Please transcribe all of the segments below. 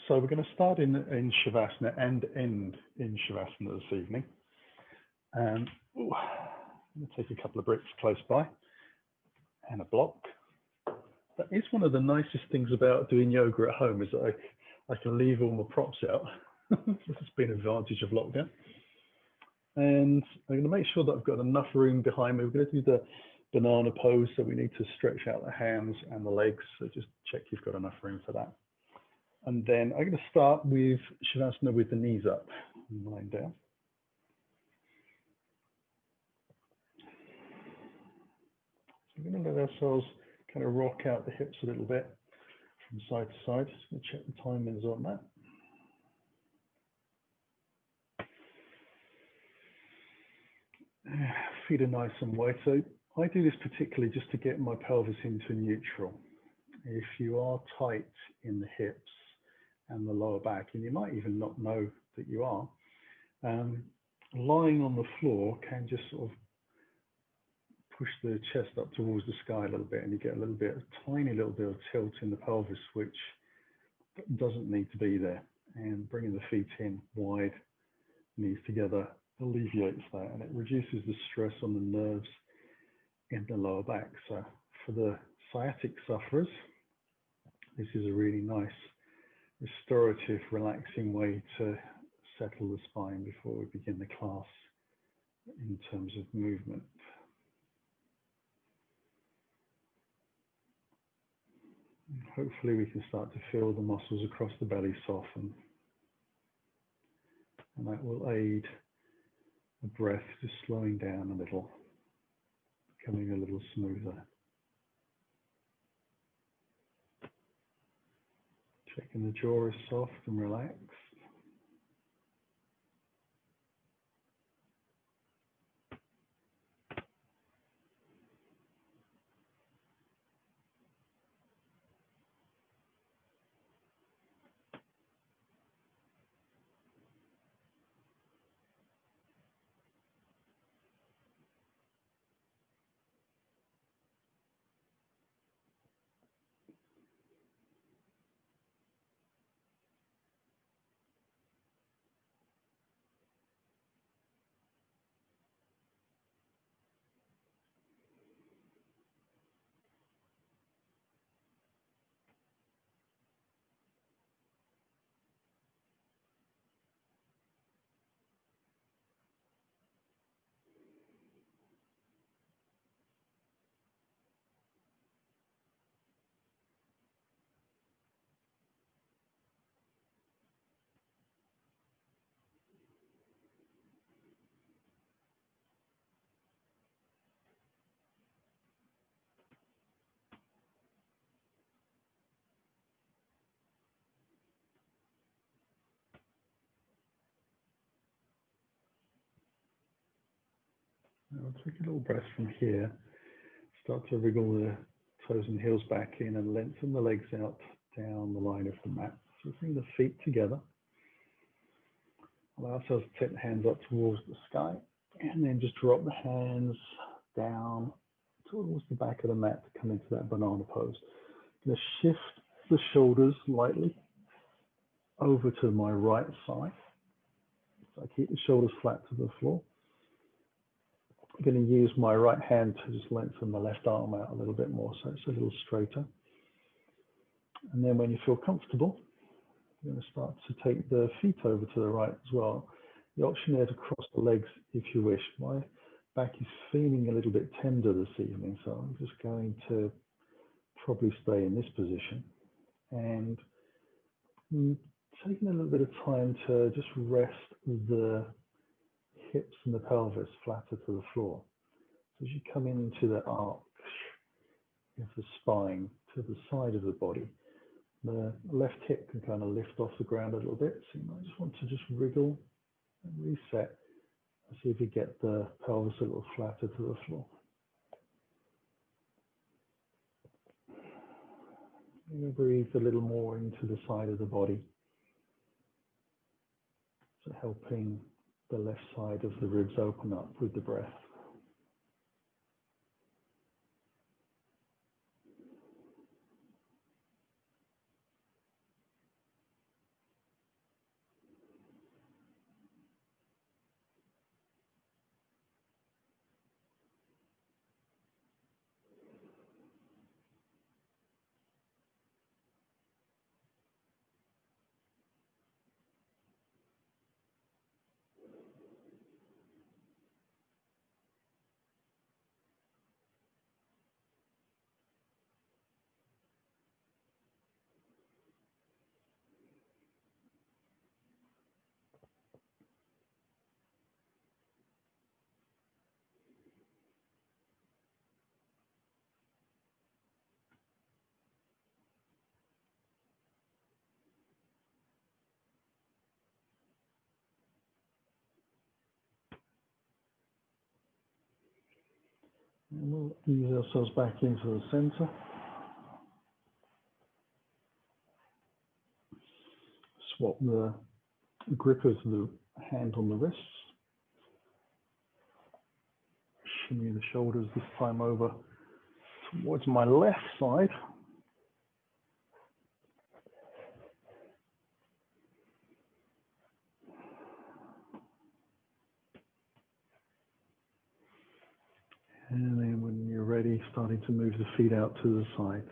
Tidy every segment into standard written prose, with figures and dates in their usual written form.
So we're going to start in Shavasana and end in Shavasana this evening. I'm going to take a couple of bricks close by and a block. That is one of the nicest things about doing yoga at home, is that I can leave all my props out. This has been an advantage of lockdown. And I'm going to make sure that I've got enough room behind me. We're going to do the banana pose, so we need to stretch out the hands and the legs. So just check you've got enough room for that. And then I'm going to start with Shavasana with the knees up and lying down. So we're going to let ourselves kind of rock out the hips a little bit from side to side. Just going to check the timings on that. Feet are nice and wide. So I do this particularly just to get my pelvis into neutral. If you are tight in the hips and the lower back, and you might even not know that you are, lying on the floor can just sort of push the chest up towards the sky a little bit, and you get a tiny little bit of tilt in the pelvis, which doesn't need to be there. And bringing the feet in wide, knees together, alleviates that, and it reduces the stress on the nerves in the lower back. So for the sciatic sufferers, this is a really nice restorative, relaxing way to settle the spine before we begin the class in terms of movement. And hopefully we can start to feel the muscles across the belly soften, and that will aid the breath just slowing down a little, becoming a little smoother. Checking the jaw is soft and relaxed. Now take a little breath from here. Start to wriggle the toes and heels back in and lengthen the legs out down the line of the mat. So bring the feet together. Allow ourselves to take the hands up towards the sky, and then just drop the hands down towards the back of the mat to come into that banana pose. I'm going to shift the shoulders lightly over to my right side. So I keep the shoulders flat to the floor. I'm going to use my right hand to just lengthen my left arm out a little bit more, so it's a little straighter. And then when you feel comfortable, you're going to start to take the feet over to the right as well. The option there to cross the legs if you wish. My back is feeling a little bit tender this evening, so I'm just going to probably stay in this position. And taking a little bit of time to just rest the hips and the pelvis flatter to the floor. So as you come into the arc of the spine to the side of the body, the left hip can kind of lift off the ground a little bit. So you might just want to just wriggle and reset and see if you get the pelvis a little flatter to the floor. You're going to breathe a little more into the side of the body, so helping the left side of the ribs open up with the breath. And we'll ease ourselves back into the center. Swap the grip of the hand on the wrists. Shimmy the shoulders this time over towards my left side. And then when you're ready, starting to move the feet out to the side.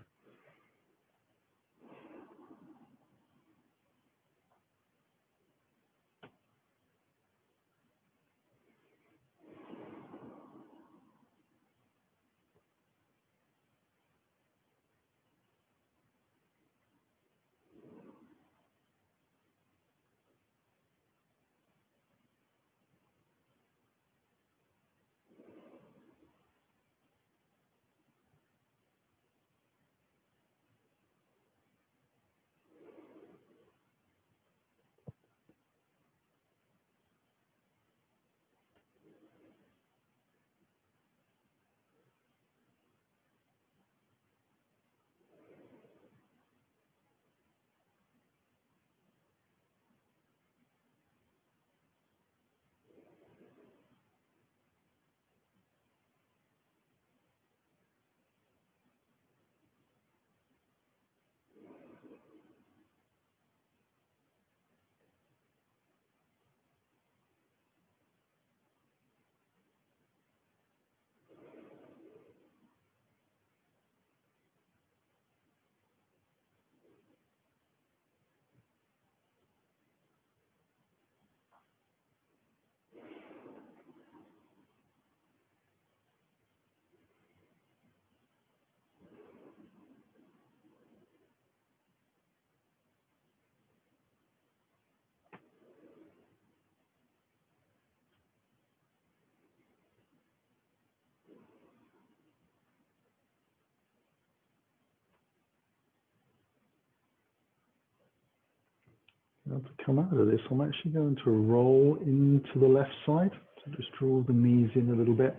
Now to come out of this, I'm actually going to roll into the left side. So just draw the knees in a little bit,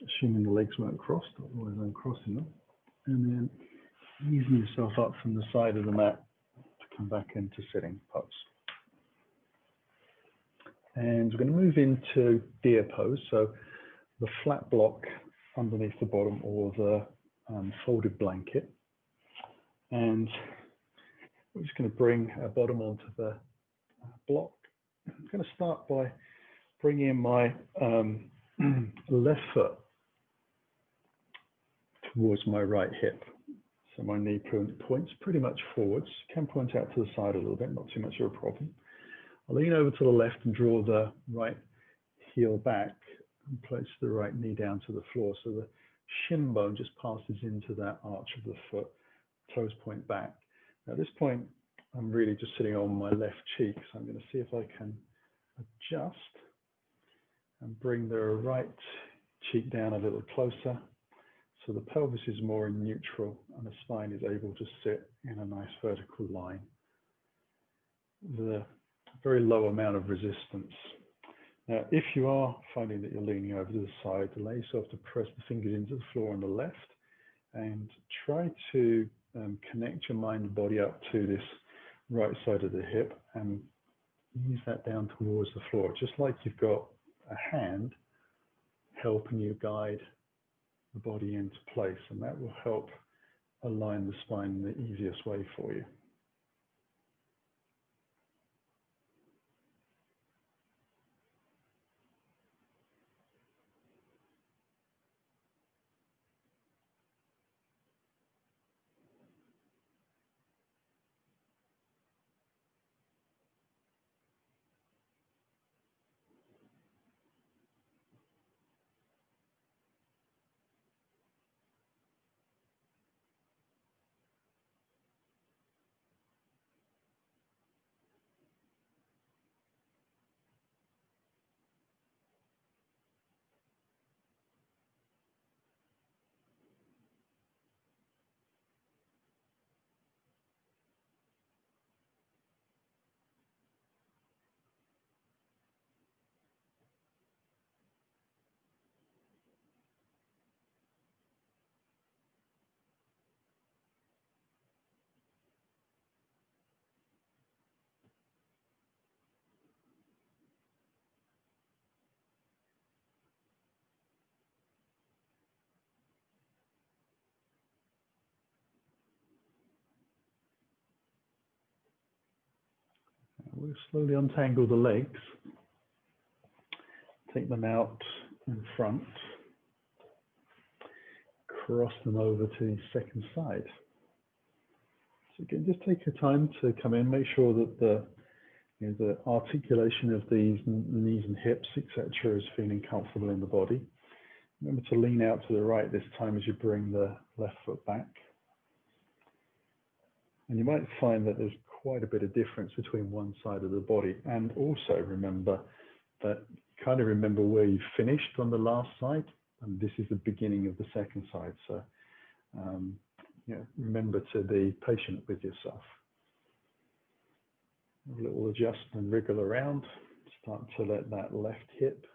assuming the legs weren't crossed, otherwise I'm crossing them. And then easing yourself up from the side of the mat to come back into sitting pose. And we're going to move into deer pose. So the flat block underneath the bottom, or the folded blanket. And we're just going to bring our bottom onto the block. I'm going to start by bringing my left foot towards my right hip. So my knee points pretty much forwards. Can point out to the side a little bit, not too much of a problem. I'll lean over to the left and draw the right heel back and place the right knee down to the floor. So the shin bone just passes into that arch of the foot, toes point back. Now at this point, I'm really just sitting on my left cheek. So I'm going to see if I can adjust and bring the right cheek down a little closer. So the pelvis is more in neutral and the spine is able to sit in a nice vertical line with a very low amount of resistance. Now, if you are finding that you're leaning over to the side, allow yourself to press the fingers into the floor on the left and try to connect your mind and body up to this right side of the hip and ease that down towards the floor, just like you've got a hand helping you guide the body into place, and that will help align the spine in the easiest way for you. we'll slowly untangle the legs, take them out in front, cross them over to the second side. So again, just take your time to come in, make sure that the articulation of these knees and hips, etc., is feeling comfortable in the body. Remember to lean out to the right this time as you bring the left foot back. And you might find that there's quite a bit of difference between one side of the body. And also remember that kind of remember where you finished on the last side, and this is the beginning of the second side. So remember to be patient with yourself. A little adjust and wriggle around. Start to let that left hip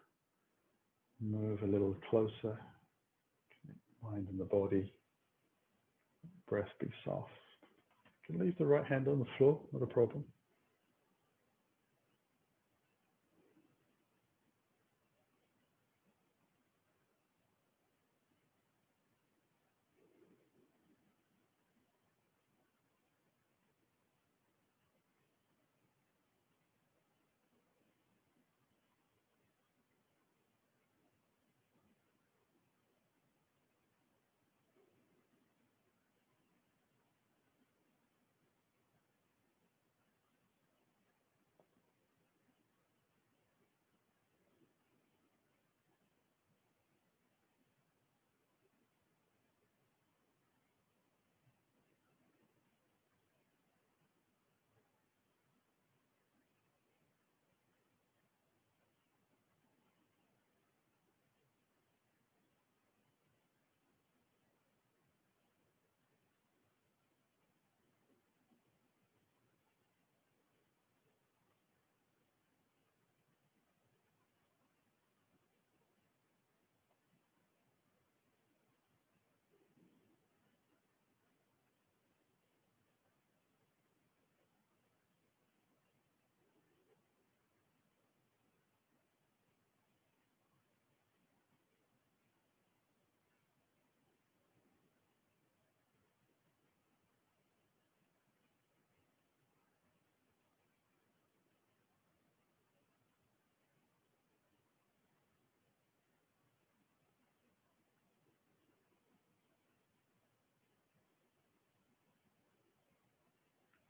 move a little closer. Mind and the body. Breath be soft. You can leave the right hand on the floor, not a problem.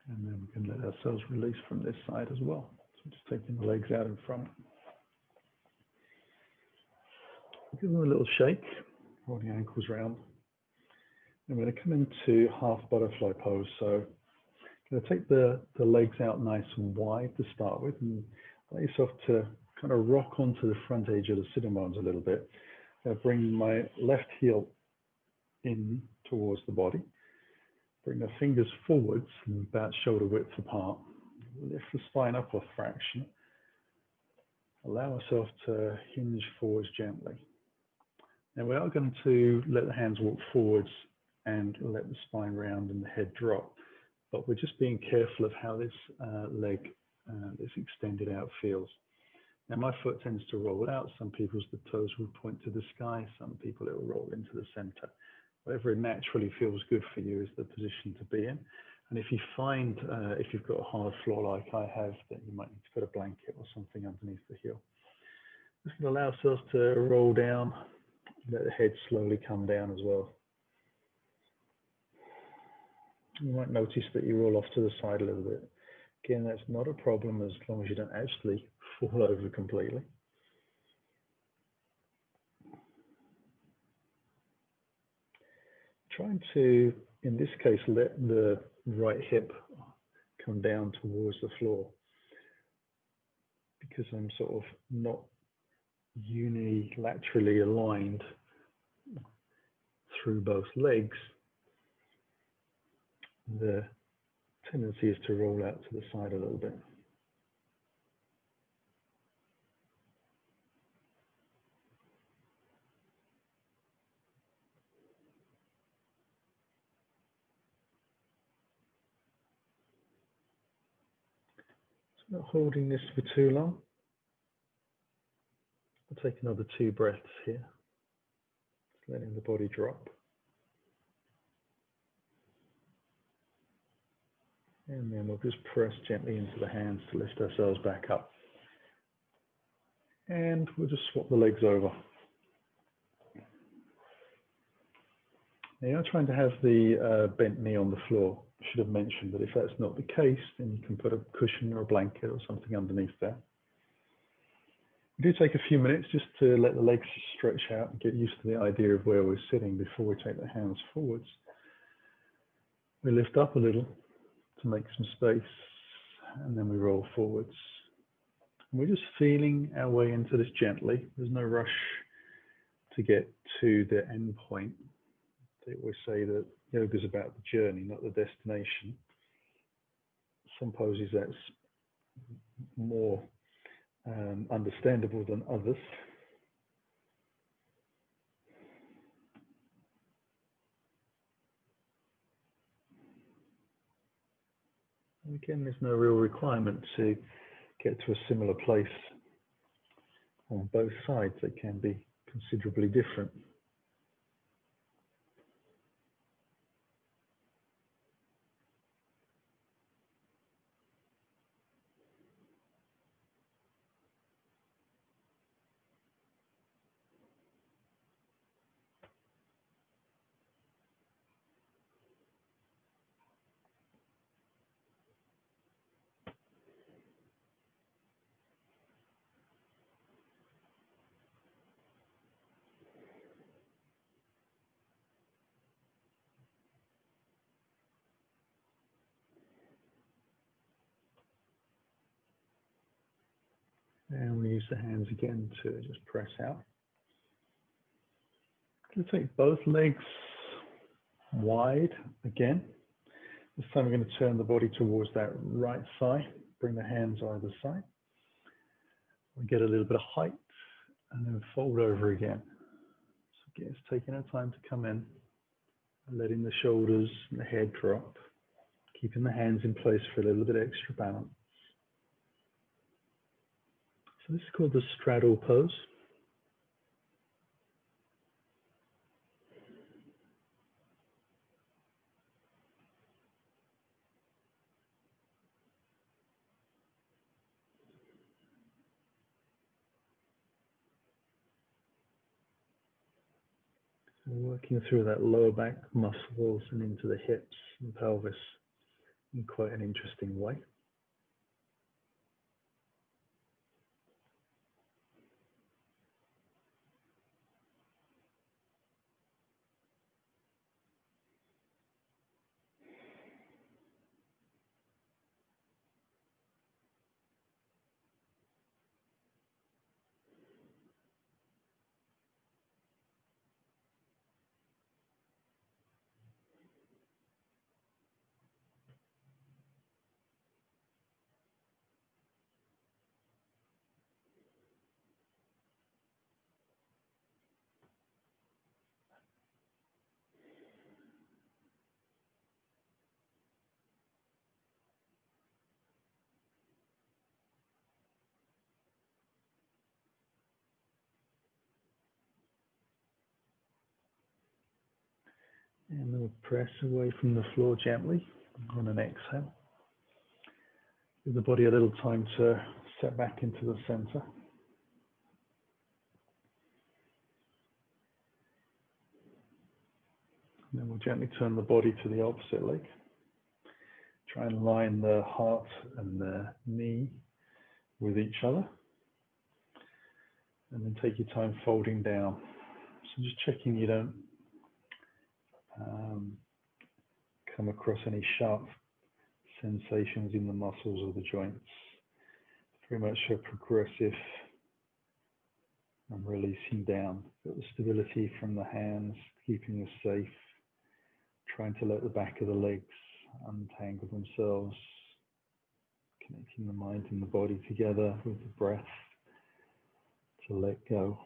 And then we can let ourselves release from this side as well. So just taking the legs out in front. Give them a little shake, roll the ankles round. I'm going to come into half butterfly pose. So I'm going to take the legs out nice and wide to start with, and allow yourself to kind of rock onto the front edge of the sitting bones a little bit. I'm going to bring my left heel in towards the body. Bring the fingers forwards and about shoulder width apart. Lift the spine up a fraction. Allow ourselves to hinge forwards gently. Now we are going to let the hands walk forwards and let the spine round and the head drop. But we're just being careful of how this leg, this extended out feels. Now my foot tends to roll out. Some people's the toes will point to the sky. Some people it will roll into the center. Whatever naturally feels good for you is the position to be in. And if you find, if you've got a hard floor like I have, that you might need to put a blanket or something underneath the heel. Just going to allow ourselves to roll down, let the head slowly come down as well. You might notice that you roll off to the side a little bit. Again, that's not a problem as long as you don't actually fall over completely. Trying to, in this case, let the right hip come down towards the floor, because I'm sort of not unilaterally aligned through both legs. The tendency is to roll out to the side a little bit. Not holding this for too long. I'll take another 2 breaths here, just letting the body drop. And then we'll just press gently into the hands to lift ourselves back up. And we'll just swap the legs over. Now you're trying to have the bent knee on the floor. I should have mentioned that if that's not the case, then you can put a cushion or a blanket or something underneath there. We do take a few minutes just to let the legs stretch out and get used to the idea of where we're sitting before we take the hands forwards. We lift up a little to make some space, and then we roll forwards. And we're just feeling our way into this gently. There's no rush to get to the end point. They always say that yoga is about the journey, not the destination. Some poses that's more understandable than others. And again, there's no real requirement to get to a similar place on both sides. They can be considerably different. And we use the hands again to just press out. Going to take both legs wide again. This time we're going to turn the body towards that right thigh. Bring the hands either side. We get a little bit of height and then fold over again. So again, it's taking our time to come in, letting the shoulders and the head drop, keeping the hands in place for a little bit extra balance. So this is called the straddle pose. So working through that lower back muscles and into the hips and pelvis in quite an interesting way. And then we'll press away from the floor gently on an exhale. Give the body a little time to set back into the center. And then we'll gently turn the body to the opposite leg. Try and line the heart and the knee with each other. And then take your time folding down. So just checking you don't come across any sharp sensations in the muscles or the joints. Very much a progressive and releasing down. Got the stability from the hands, keeping us safe. Trying to let the back of the legs untangle themselves. Connecting the mind and the body together with the breath to let go.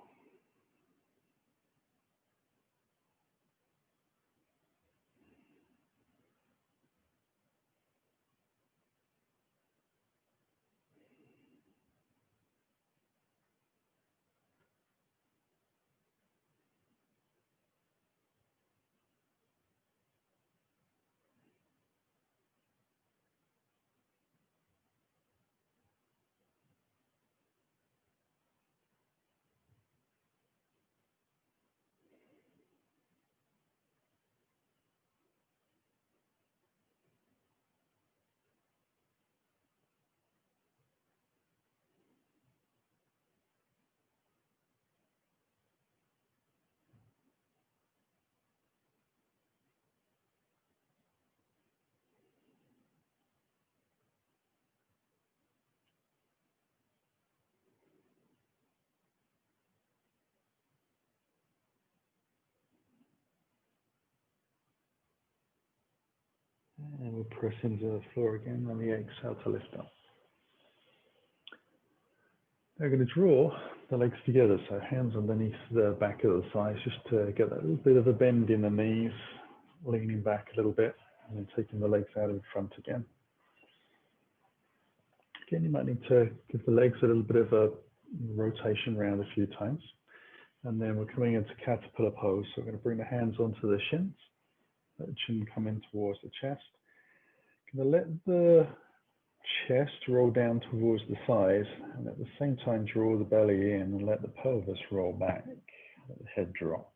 And we'll press into the floor again on the exhale to lift up. Now we're going to draw the legs together, so hands underneath the back of the thighs, just to get that little bit of a bend in the knees, leaning back a little bit, and then taking the legs out in front again. Again, you might need to give the legs a little bit of a rotation around a few times. And then we're coming into caterpillar pose, so we're going to bring the hands onto the shins, let the chin come in towards the chest. Going to let the chest roll down towards the thighs, and at the same time draw the belly in and let the pelvis roll back, let the head drop.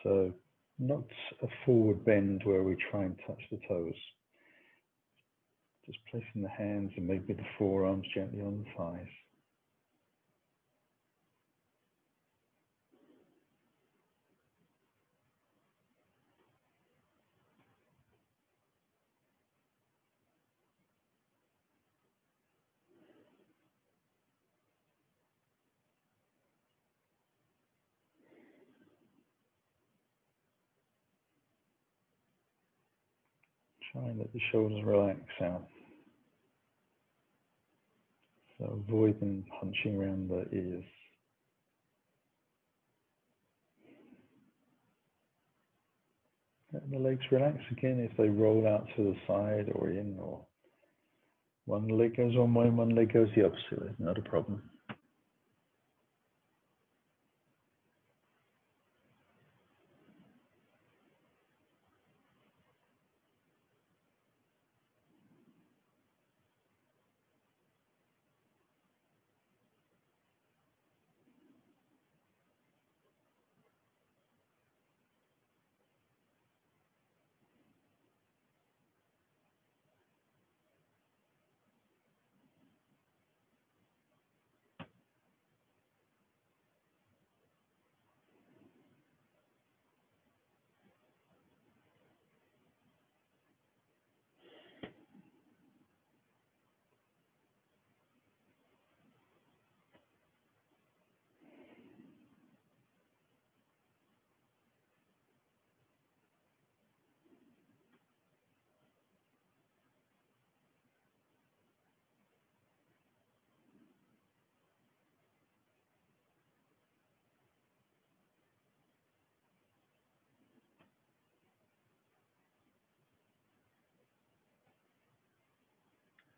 So not a forward bend where we try and touch the toes. Just placing the hands and maybe the forearms gently on the thighs. Try and let the shoulders relax out. So avoid them hunching around the ears. Let the legs relax again if they roll out to the side or in, or one leg goes one way, one leg goes the opposite way, not a problem.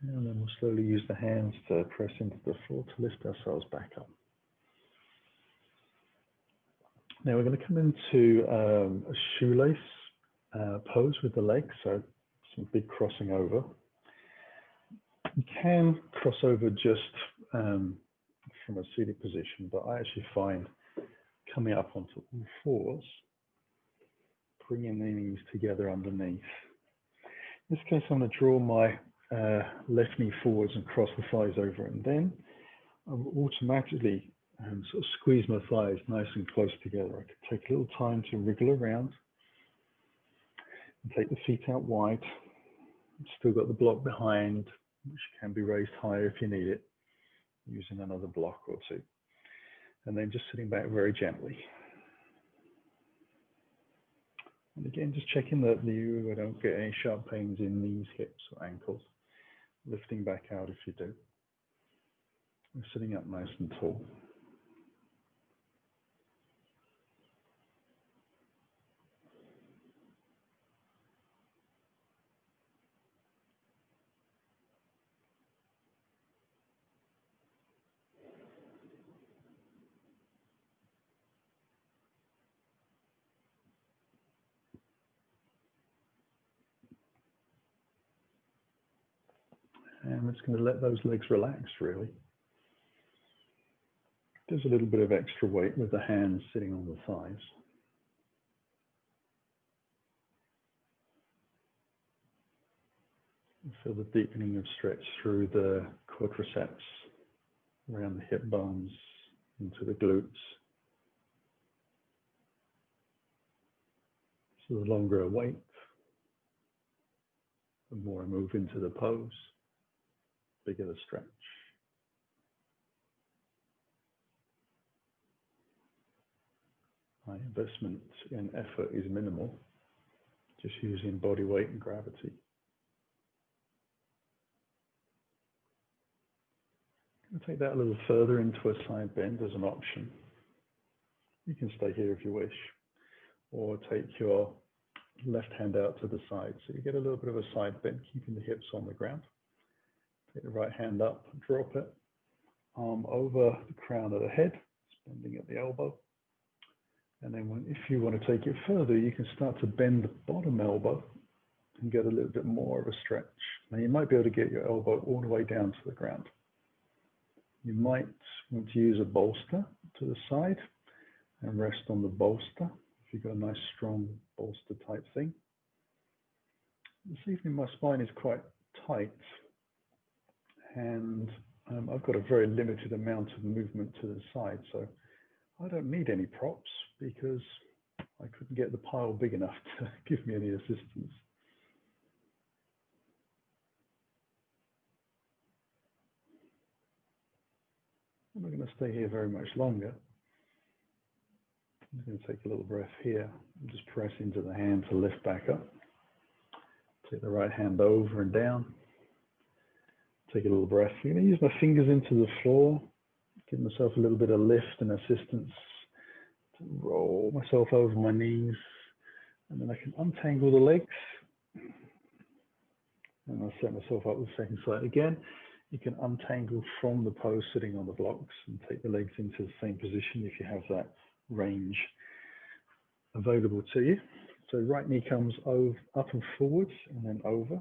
And then we'll slowly use the hands to press into the floor to lift ourselves back up. Now we're going to come into a shoelace pose with the legs, so some big crossing over. You can cross over just from a seated position, but I actually find coming up onto all fours, bringing the knees together underneath. In this case, I'm going to draw my left knee forwards and cross the thighs over, and then I will automatically sort of squeeze my thighs nice and close together. I could take a little time to wriggle around and take the feet out wide. Still got the block behind, which can be raised higher if you need it, using another block or two. And then just sitting back very gently. And again, just checking that I don't get any sharp pains in knees, hips, or ankles. Lifting back out if you do. And sitting up nice and tall. And I'm just going to let those legs relax, really. There's a little bit of extra weight with the hands sitting on the thighs. Feel the deepening of stretch through the quadriceps, around the hip bones, into the glutes. So the longer I wait, the more I move into the pose, bigger the stretch. My investment in effort is minimal, just using body weight and gravity. I'm going to take that a little further into a side bend as an option. You can stay here if you wish, or take your left hand out to the side. So you get a little bit of a side bend, keeping the hips on the ground. Take the right hand up, drop it, arm over the crown of the head, bending at the elbow. And then if you want to take it further, you can start to bend the bottom elbow and get a little bit more of a stretch. Now you might be able to get your elbow all the way down to the ground. You might want to use a bolster to the side and rest on the bolster if you've got a nice strong bolster type thing. This evening my spine is quite tight, and I've got a very limited amount of movement to the side, so I don't need any props because I couldn't get the pile big enough to give me any assistance. I'm not going to stay here very much longer. I'm going to take a little breath here and just press into the hand to lift back up. Take the right hand over and down. Take a little breath. I'm going to use my fingers into the floor, give myself a little bit of lift and assistance to roll myself over my knees, and then I can untangle the legs. And I'll set myself up with the second side again. You can untangle from the pose sitting on the blocks and take the legs into the same position if you have that range available to you. So right knee comes over, up and forwards and then over.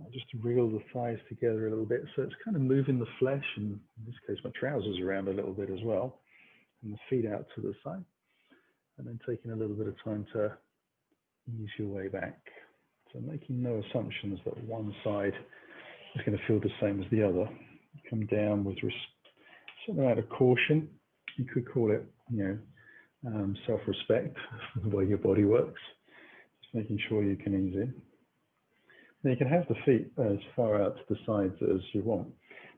I'll just reel the thighs together a little bit. So it's kind of moving the flesh, and in this case my trousers around a little bit as well, and the feet out to the side. And then taking a little bit of time to ease your way back. So making no assumptions that one side is going to feel the same as the other. Come down with a certain amount of caution. You could call it, self-respect for the way your body works. Just making sure you can ease in. Now you can have the feet as far out to the sides as you want.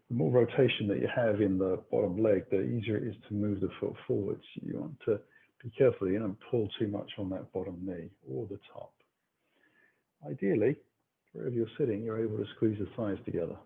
The more rotation that you have in the bottom leg, the easier it is to move the foot forwards. You want to be careful you don't pull too much on that bottom knee or the top. Ideally, wherever you're sitting, you're able to squeeze the thighs together.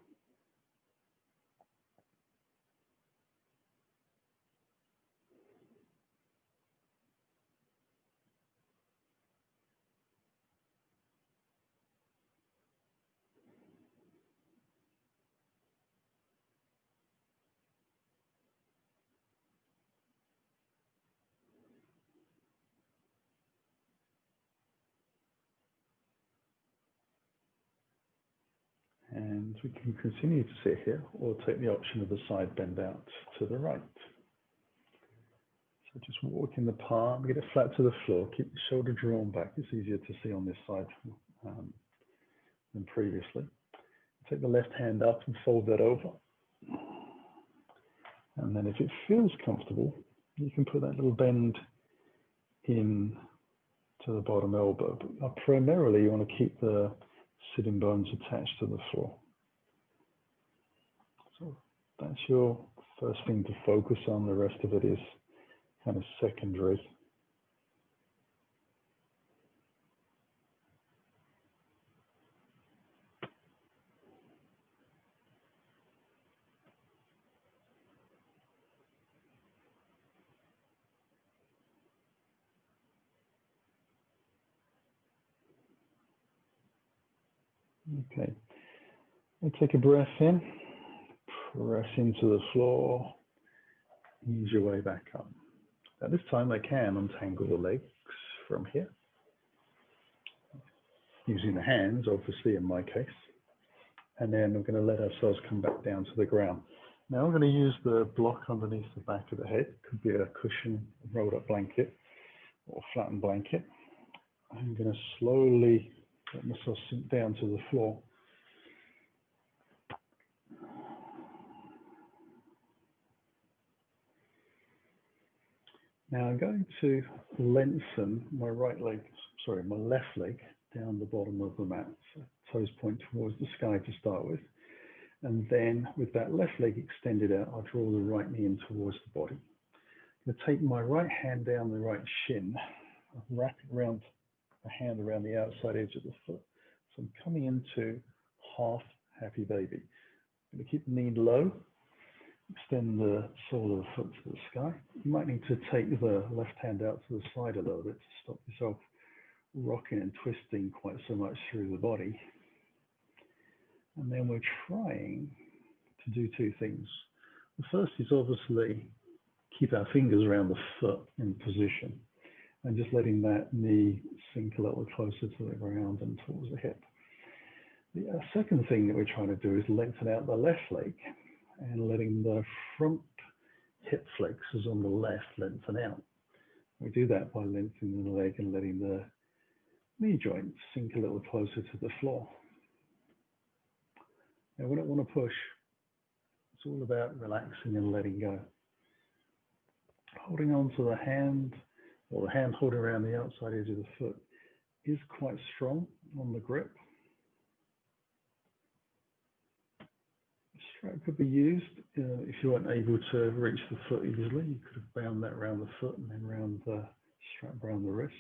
And we can continue to sit here or take the option of the side bend out to the right. So just walk in the palm, get it flat to the floor, keep the shoulder drawn back. It's easier to see on this side than previously. Take the left hand up and fold that over. And then if it feels comfortable, you can put that little bend in to the bottom elbow. But primarily you want to keep the sitting bones attached to the floor. So that's your first thing to focus on. The rest of it is kind of secondary. Okay, and take a breath in, press into the floor, ease your way back up. At this time I can untangle the legs from here, using the hands, obviously in my case, and then we're going to let ourselves come back down to the ground. Now I'm going to use the block underneath the back of the head. It could be a cushion, a rolled up blanket, or a flattened blanket. I'm going to slowly let myself sink down to the floor. Now I'm going to lengthen my my left leg down the bottom of the mat. So toes point towards the sky to start with. And then with that left leg extended out, I'll draw the right knee in towards the body. I'm going to take my right hand down the right shin, wrap it around a hand around the outside edge of the foot. So I'm coming into half happy baby. I'm going to keep the knee low, extend the sole of the foot to the sky. You might need to take the left hand out to the side a little bit to stop yourself rocking and twisting quite so much through the body. And then we're trying to do two things. The first is obviously keep our fingers around the foot in position and just letting that knee sink a little closer to the ground and towards the hip. The second thing that we're trying to do is lengthen out the left leg and letting the front hip flexors on the left lengthen out. We do that by lengthening the leg and letting the knee joint sink a little closer to the floor. Now we don't want to push. It's all about relaxing and letting go. Holding on to the hand, or the hand holding around the outside edge of the foot, is quite strong on the grip. The strap could be used if you weren't able to reach the foot easily. You could have bound that around the foot and then around the strap around the wrist.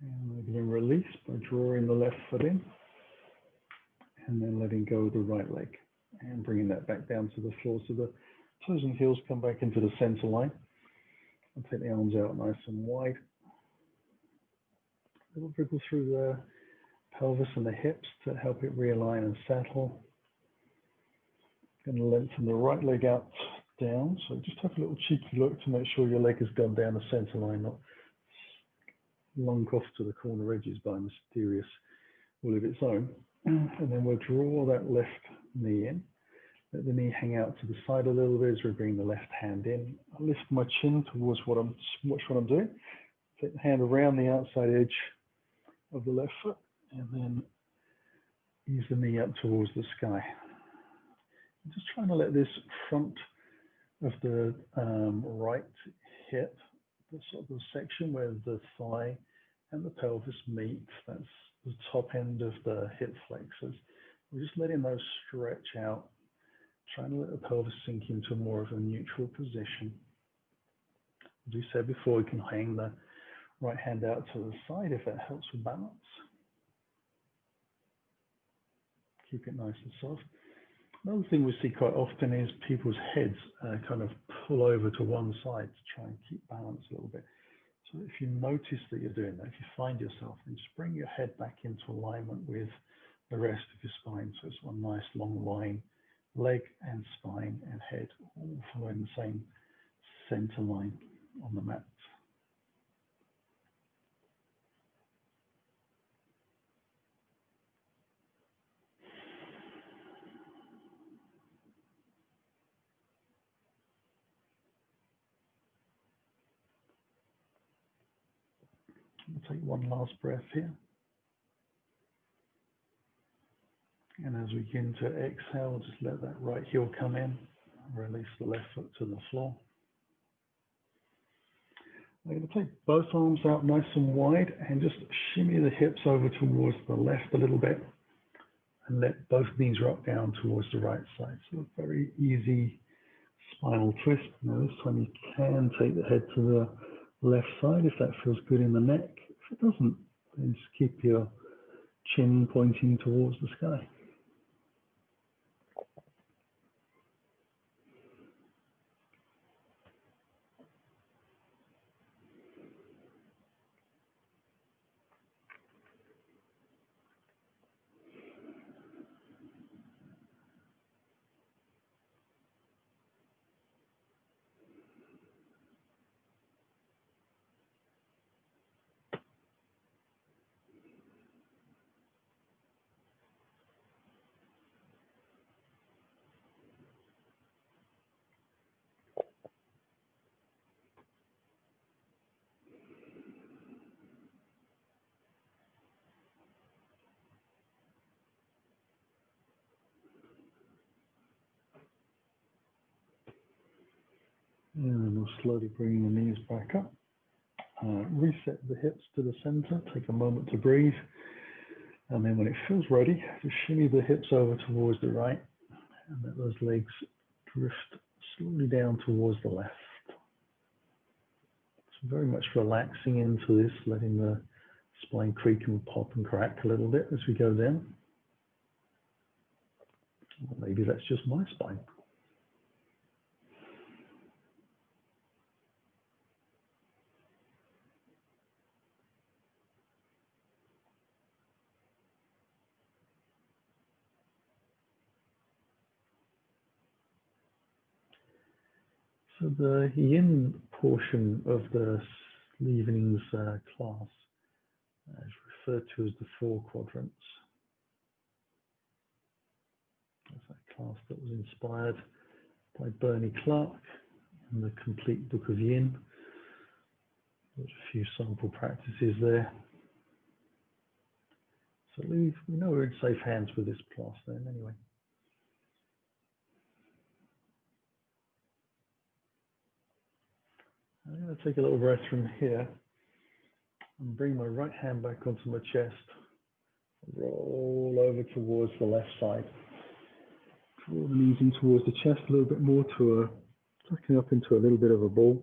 And we're going to release by drawing the left foot in and then letting go of the right leg and bringing that back down to the floor so the toes and heels come back into the center line. And take the arms out nice and wide. A little wriggle through the pelvis and the hips to help it realign and settle. Going to lengthen the right leg out down. So just have a little cheeky look to make sure your leg has gone down the center line, not lunk off to the corner edges by a mysterious will of its own. And then we'll draw that left knee in. Let the knee hang out to the side a little bit as we bring the left hand in. I lift my chin towards what I'm doing. Take the hand around the outside edge of the left foot and then ease the knee up towards the sky. I'm just trying to let this front of the right hip, the sort of the section where the thigh and the pelvis meet, that's the top end of the hip flexors. We're just letting those stretch out, trying to let the pelvis sink into more of a neutral position. As we said before, we can hang the right hand out to the side if that helps with balance. Keep it nice and soft. Another thing we see quite often is people's heads kind of pull over to one side to try and keep balance a little bit. So if you notice that you're doing that, if you find yourself, then just bring your head back into alignment with the rest of your spine. So it's one nice long line, leg and spine and head all following the same center line on the mat. We'll take one last breath here. And as we begin to exhale, just let that right heel come in. Release the left foot to the floor. I'm going to take both arms out nice and wide and just shimmy the hips over towards the left a little bit and let both knees rock down towards the right side. So a very easy spinal twist. Now this time you can take the head to the left side if that feels good in the neck. If it doesn't, then just keep your chin pointing towards the sky. And then we'll slowly bring the knees back up. Reset the hips to the center, take a moment to breathe. And then when it feels ready, just shimmy the hips over towards the right and let those legs drift slowly down towards the left. So very much relaxing into this, letting the spine creak and pop and crack a little bit as we go down. Or maybe that's just my spine. So the Yin portion of the evening's class is referred to as the Four Quadrants. That's that class that was inspired by Bernie Clark in the Complete Book of Yin. There's a few sample practices there. So we know we're in safe hands with this class then anyway. I'm going to take a little breath from here and bring my right hand back onto my chest. Roll over towards the left side. Draw the knees in towards the chest a little bit more, to tucking up into a little bit of a ball.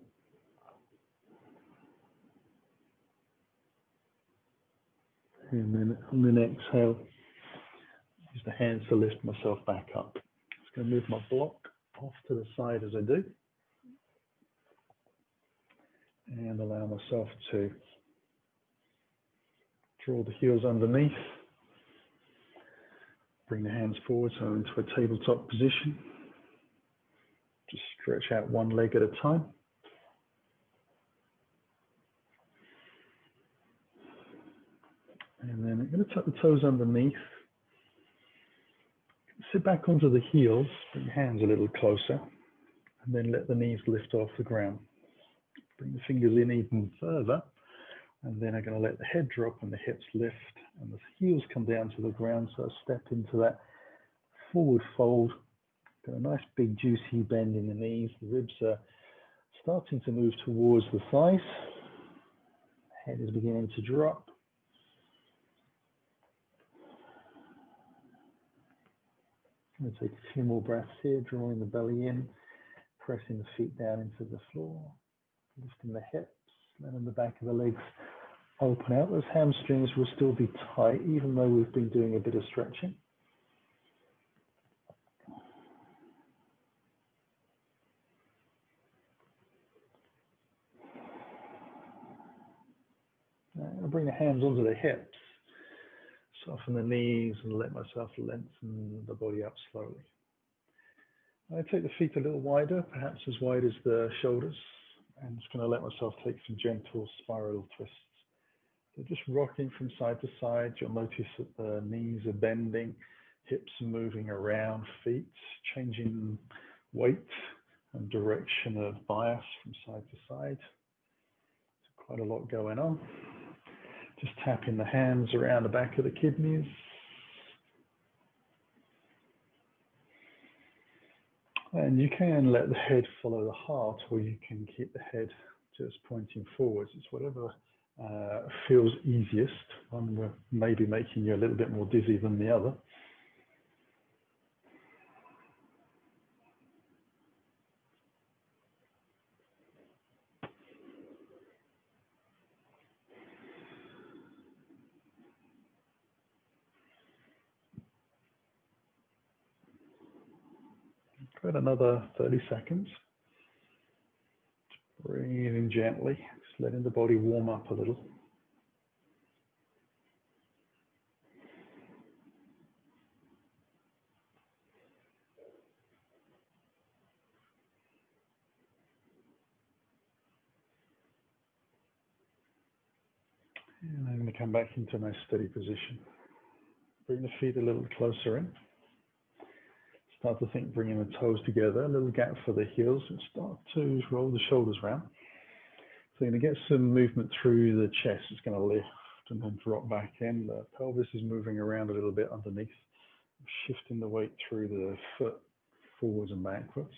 And then on an exhale, use the hands to lift myself back up. Just going to move my block off to the side as I do. And allow myself to draw the heels underneath. Bring the hands forward, so into a tabletop position. Just stretch out one leg at a time. And then I'm going to tuck the toes underneath. Sit back onto the heels, bring your hands a little closer, and then let the knees lift off the ground. Bring the fingers in even further, and then I'm going to let the head drop and the hips lift and the heels come down to the ground. So I step into that forward fold. Got a nice big juicy bend in the knees. The ribs are starting to move towards the thighs. Head is beginning to drop. I'm going to take a few more breaths here, drawing the belly in, pressing the feet down into the floor, lifting the hips, letting the back of the legs open out. Those hamstrings will still be tight, even though we've been doing a bit of stretching. I'll bring the hands onto the hips, soften the knees, and let myself lengthen the body up slowly. I take the feet a little wider, perhaps as wide as the shoulders. I'm just going to let myself take some gentle spiral twists. So just rocking from side to side. You'll notice that the knees are bending, hips are moving around, feet changing weight and direction of bias from side to side. So quite a lot going on. Just tapping the hands around the back of the kidneys. And you can let the head follow the heart, or you can keep the head just pointing forwards. It's whatever feels easiest. One may be making you a little bit more dizzy than the other. About another 30 seconds. Breathing gently, just letting the body warm up a little. And I'm going to come back into a nice steady position. Bring the feet a little closer in. Start to think bringing the toes together, a little gap for the heels, and start to roll the shoulders round. So you're going to get some movement through the chest. It's going to lift and then drop back in. The pelvis is moving around a little bit underneath, shifting the weight through the foot forwards and backwards.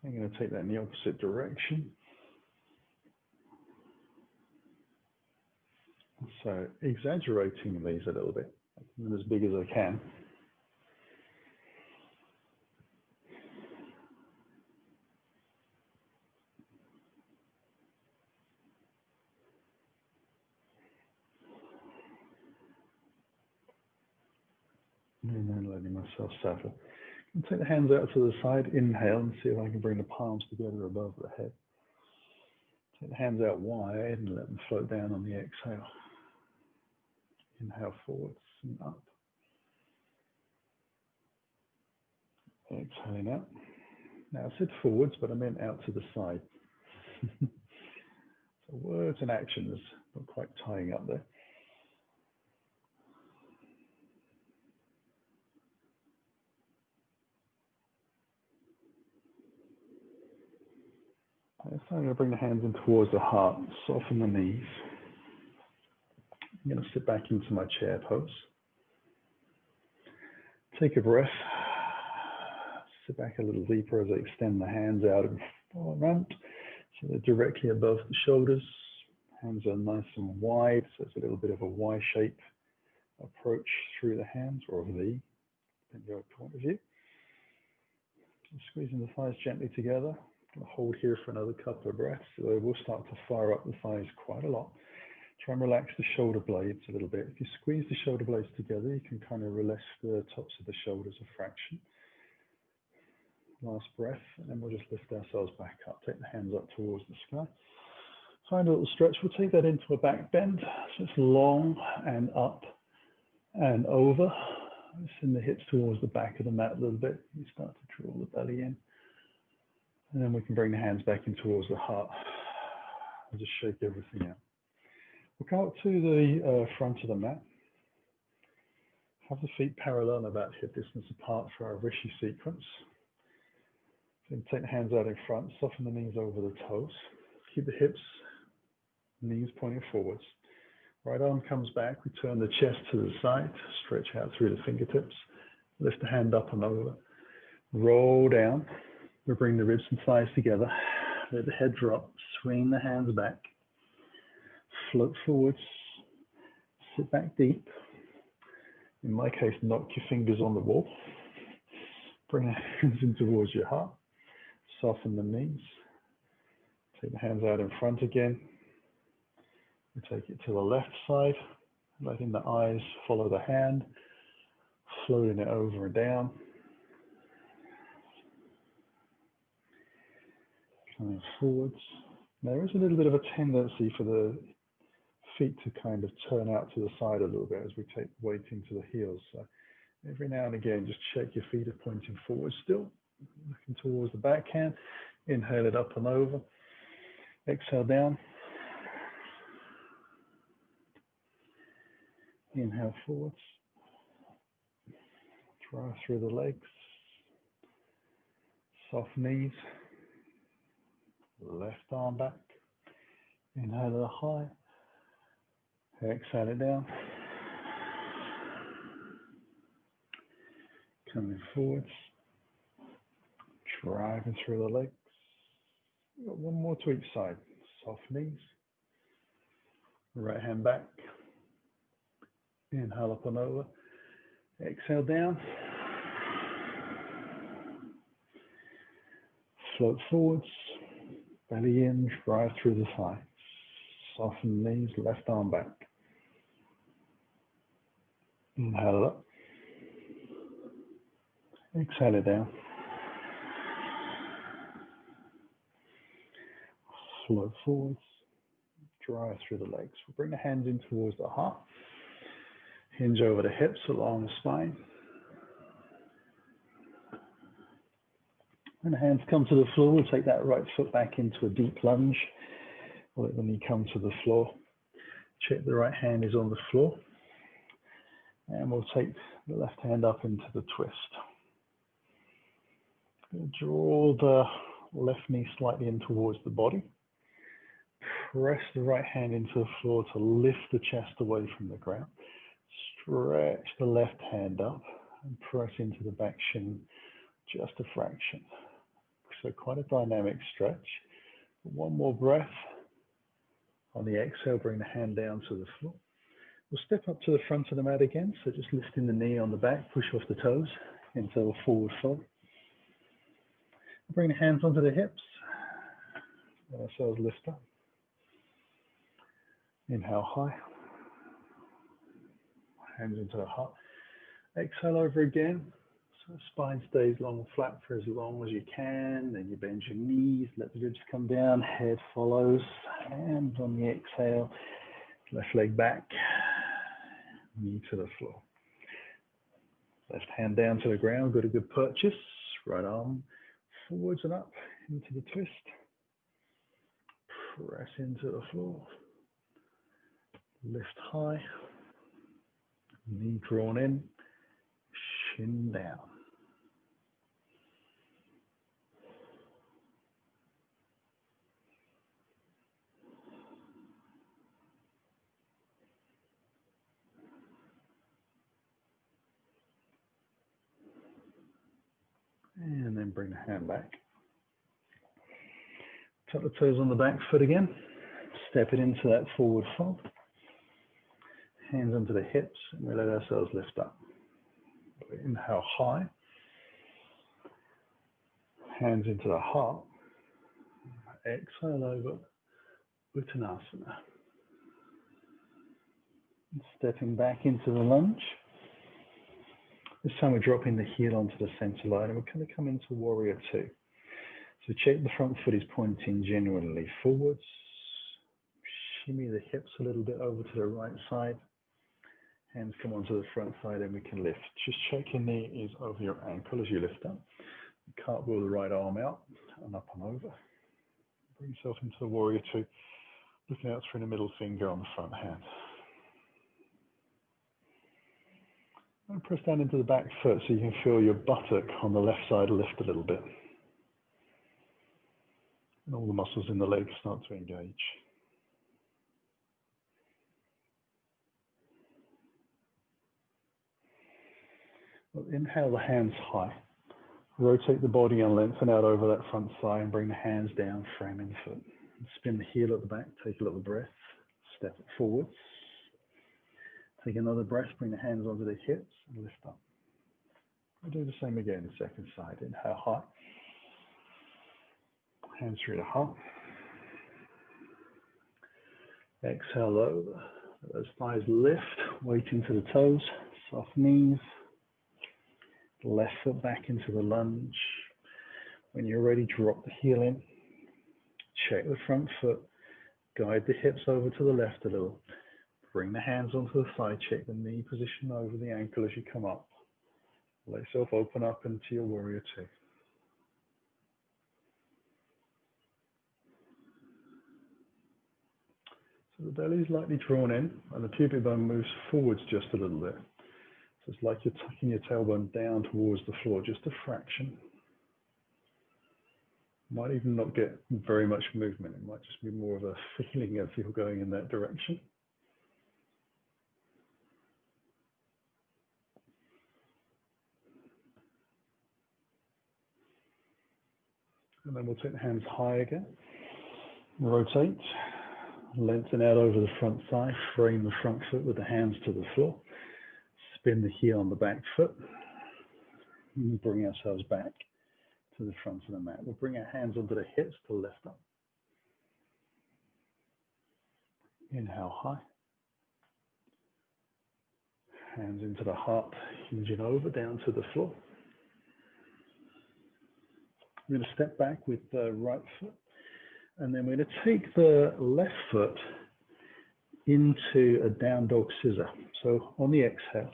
I'm going to take that in the opposite direction. So exaggerating these a little bit, making them as big as I can. And then letting myself settle. And take the hands out to the side, inhale, and see if I can bring the palms together above the head. Take the hands out wide and let them float down on the exhale. Inhale forwards and up. Exhaling out. Now I said forwards, but I meant out to the side. So words and actions, not quite tying up there. So I'm going to bring the hands in towards the heart, soften the knees. I'm going to sit back into my chair pose. Take a breath. Sit back a little deeper as I extend the hands out in front, so they're directly above the shoulders. Hands are nice and wide, so it's a little bit of a Y-shape approach through the hands, or a V, depending on your point of view. Squeezing the thighs gently together. I'm going to hold here for another couple of breaths. So they will start to fire up the thighs quite a lot. Try and relax the shoulder blades a little bit. If you squeeze the shoulder blades together, you can kind of release the tops of the shoulders a fraction. Last breath, and then we'll just lift ourselves back up. Take the hands up towards the sky. Find a little stretch. We'll take that into a back bend. So it's long and up and over. Send the hips towards the back of the mat a little bit. You start to draw the belly in. And then we can bring the hands back in towards the heart. And just shake everything out. We'll come up to the front of the mat. Have the feet parallel and about hip distance apart for our Rishi sequence. So take the hands out in front, soften the knees over the toes. Keep the hips, knees pointing forwards. Right arm comes back, we turn the chest to the side, stretch out through the fingertips. Lift the hand up and over. Roll down. We bring the ribs and thighs together. Let the head drop, swing the hands back. Float forwards, sit back deep. In my case, knock your fingers on the wall. Bring the hands in towards your heart. Soften the knees. Take the hands out in front again. We take it to the left side, letting the eyes follow the hand, floating it over and down. Coming forwards. There is a little bit of a tendency for the feet to kind of turn out to the side a little bit as we take weight into the heels. So every now and again, just check your feet are pointing forward still, looking towards the backhand. Inhale it up and over. Exhale down. Inhale forwards. Drive through the legs. Soft knees. Left arm back. Inhale it high. Exhale it down. Coming forwards. Driving through the legs. We've got one more to each side. Soft knees. Right hand back. Inhale up and over. Exhale down. Float forwards. Belly in. Drive through the thighs. Soften knees. Left arm back. Inhale up. Exhale it down. Float forwards. Drive through the legs. We'll bring the hands in towards the heart. Hinge over the hips along the spine. When the hands come to the floor, we'll take that right foot back into a deep lunge. We'll let the knee come to the floor. Check the right hand is on the floor. And we'll take the left hand up into the twist. Draw the left knee slightly in towards the body. Press the right hand into the floor to lift the chest away from the ground. Stretch the left hand up and press into the back shin just a fraction. so quite a dynamic stretch. One more breath. On the exhale, bring the hand down to the floor. We'll step up to the front of the mat again, so just lifting the knee on the back, push off the toes into a forward fold. Bring the hands onto the hips. Let ourselves lift up. Inhale high. Hands into the heart. Exhale over again. So spine stays long and flat for as long as you can. Then you bend your knees, let the ribs come down, head follows. Hands on the exhale. Left leg back, knee to the floor. Left hand down to the ground, got a good purchase. Right arm forwards and up into the twist. Press into the floor. Lift high. Knee drawn in. Shin down. And then bring the hand back. Tuck the toes on the back foot again. Step it into that forward fold. Hands onto the hips, and we let ourselves lift up. Inhale high. Hands into the heart. Exhale over Uttanasana. Stepping back into the lunge. This time we're dropping the heel onto the center line, and we're going to come into Warrior Two. So check the front foot is pointing genuinely forwards. Shimmy the hips a little bit over to the right side. Hands come onto the front side and we can lift. Just check your knee is over your ankle as you lift up. Cartwheel the right arm out and up and over. Bring yourself into the Warrior Two, looking out through the middle finger on the front hand. And press down into the back foot so you can feel your buttock on the left side lift a little bit. And all the muscles in the legs start to engage. Well, inhale the hands high. Rotate the body and lengthen out over that front thigh and bring the hands down, framing the foot. Spin the heel at the back, take a little breath, step it forwards. Take another breath, bring the hands onto the hips and lift up. We'll do the same again, the second side. Inhale high. Hands through the heart. Exhale low. Let those thighs lift, weight into the toes, soft knees. Left foot back into the lunge. When you're ready, drop the heel in. Check the front foot. Guide the hips over to the left a little. Bring the hands onto the side. Check the knee position over the ankle as you come up. Let yourself open up into your Warrior Two. So the belly is lightly drawn in and the pubic bone moves forwards just a little bit. So it's like you're tucking your tailbone down towards the floor, just a fraction. Might even not get very much movement. It might just be more of a feeling as you're going in that direction. And then we'll take the hands high again. Rotate. Lengthen out over the front thigh. Frame the front foot with the hands to the floor. Spin the heel on the back foot. And bring ourselves back to the front of the mat. We'll bring our hands onto the hips to lift up. Inhale high. Hands into the heart, hinging over down to the floor. We're going to step back with the right foot. And then we're going to take the left foot into a down dog scissor. So on the exhale,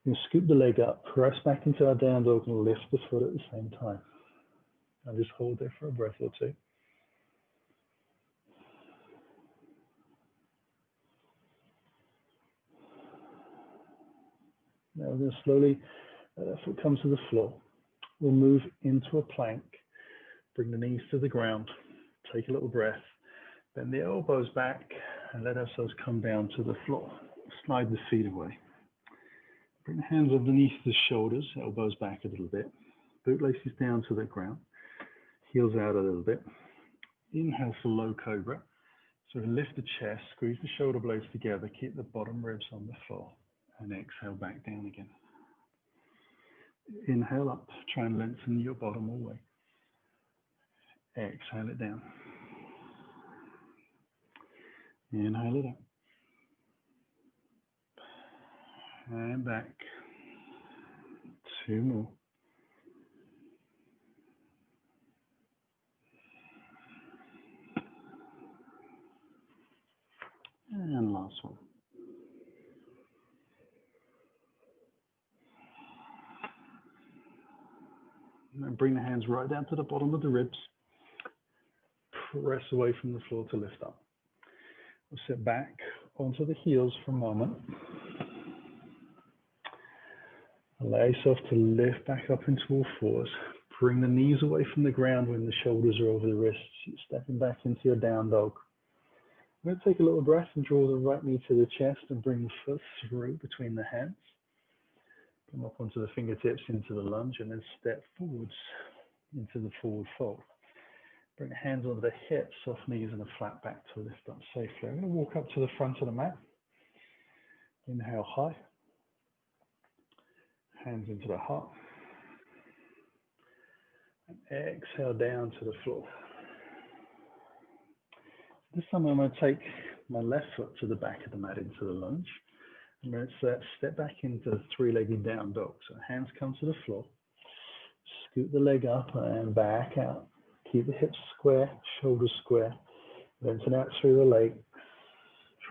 you scoop the leg up, press back into our down dog and lift the foot at the same time. And just hold there for a breath or two. Now we're going to slowly, that foot comes to the floor. We'll move into a plank, bring the knees to the ground, take a little breath, bend the elbows back and let ourselves come down to the floor. Slide the feet away. Bring the hands underneath the shoulders, elbows back a little bit. Bootlaces down to the ground. Heels out a little bit. Inhale for low cobra. So lift the chest, squeeze the shoulder blades together, keep the bottom ribs on the floor, and exhale back down again. Inhale up, try and lengthen your bottom all the way. Exhale it down. Inhale it up. And back. 2 more. And last one. And bring the hands right down to the bottom of the ribs. Press away from the floor to lift up. We'll sit back onto the heels for a moment. Allow yourself to lift back up into all fours. Bring the knees away from the ground when the shoulders are over the wrists. You're stepping back into your down dog. I'm going to take a little breath and draw the right knee to the chest and bring the foot through between the hands. Come up onto the fingertips into the lunge and then step forwards into the forward fold. Bring the hands onto the hips, soft knees and a flat back to lift up safely. I'm going to walk up to the front of the mat. Inhale high. Hands into the heart. And exhale down to the floor. This time I'm going to take my left foot to the back of the mat into the lunge. I'm going to step back into the three-legged down dog. So hands come to the floor. Scoot the leg up and back out. Keep the hips square, shoulders square. Lengthen out through the leg.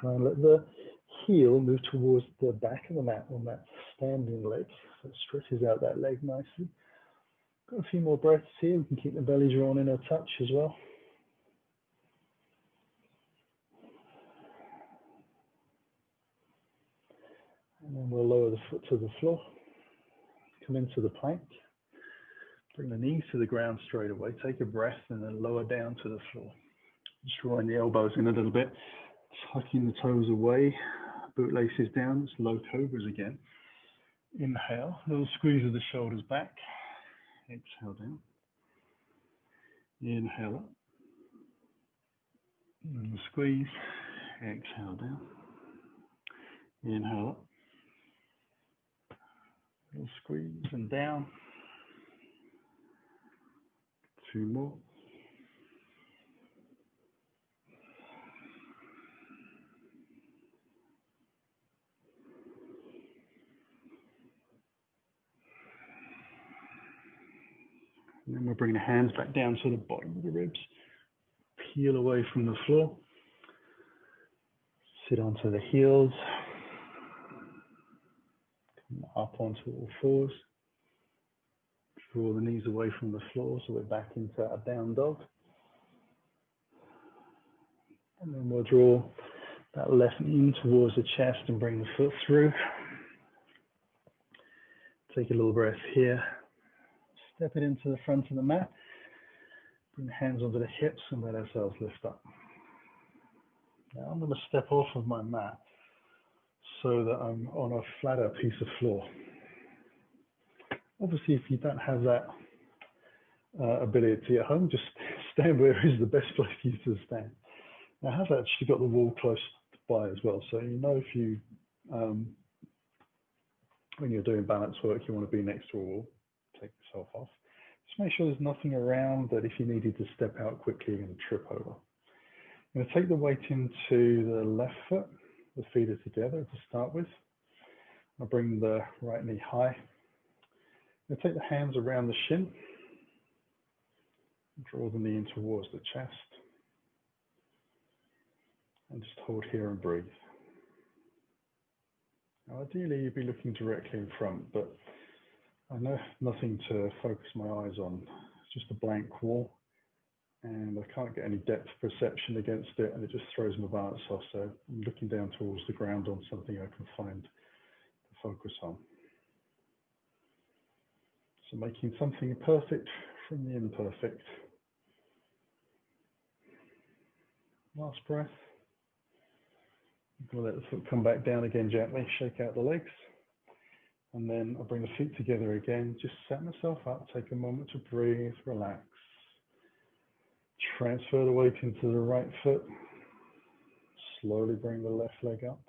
Try and let the heel move towards the back of the mat on that standing leg. So it stretches out that leg nicely. Got a few more breaths here. We can keep the belly drawn in a touch as well. And then we'll lower the foot to the floor. Come into the plank. Bring the knees to the ground straight away. Take a breath and then lower down to the floor. Just drawing the elbows in a little bit. Tucking the toes away. Bootlaces down. It's low cobras again. Inhale. Little squeeze of the shoulders back. Exhale down. Inhale up. And squeeze. Exhale down. Inhale up. Little squeeze and down. 2 more. And then we'll bring the hands back down to the bottom of the ribs. Peel away from the floor. Sit onto the heels. Come up onto all fours. Draw the knees away from the floor so we're back into a down dog. And then we'll draw that left knee in towards the chest and bring the foot through. Take a little breath here. Step it into the front of the mat. Bring the hands onto the hips and let ourselves lift up. Now I'm going to step off of my mat so that I'm on a flatter piece of floor. Obviously, if you don't have that ability at home, just stand where is the best place for you to stand. Now, I have actually got the wall close by as well, so you know if you, when you're doing balance work, you want to be next to a wall, take yourself off. Just make sure there's nothing around that if you needed to step out quickly, you're going to trip over. I'm going to take the weight into the left foot, the feet are together to start with. I'll bring the right knee high. I'm going to take the hands around the shin. Draw the knee in towards the chest. And just hold here and breathe. Now, ideally, you'd be looking directly in front, but I know nothing to focus my eyes on. It's just a blank wall, and I can't get any depth perception against it, and it just throws my balance off. So I'm looking down towards the ground on something I can find to focus on. So making something perfect from the imperfect. Last breath. We'll let the foot come back down again gently, shake out the legs. And then I'll bring the feet together again, just set myself up, take a moment to breathe, relax. Transfer the weight into the right foot. Slowly bring the left leg up.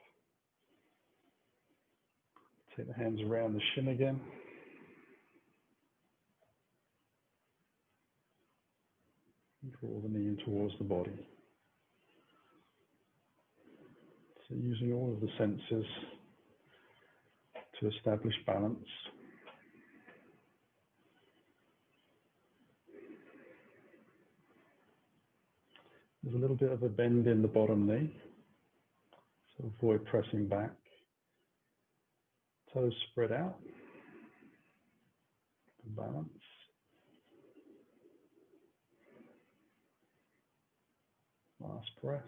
Take the hands around the shin again. Draw the knee in towards the body. So using all of the senses to establish balance. There's a little bit of a bend in the bottom knee, so avoid pressing back. Toes spread out. Balance. Last breath.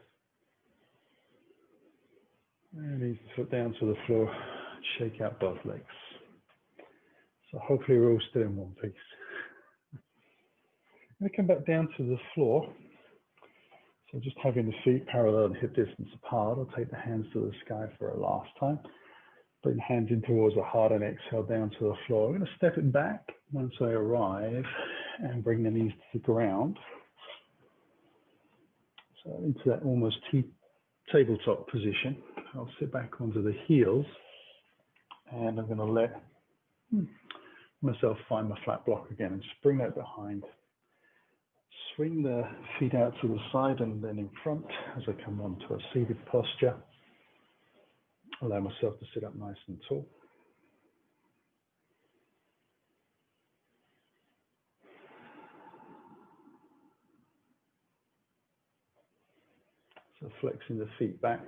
And ease the foot down to the floor. Shake out both legs. So hopefully we're all still in one piece. I'm going to come back down to the floor. So just having the feet parallel and hip distance apart. I'll take the hands to the sky for a last time. Bring the hands in towards the heart and exhale down to the floor. I'm going to step it back once I arrive and bring the knees to the ground. So into that almost tabletop position. I'll sit back onto the heels and I'm going to let myself find my flat block again and just bring that behind. Swing the feet out to the side and then in front as I come onto a seated posture. Allow myself to sit up nice and tall. So flexing the feet back,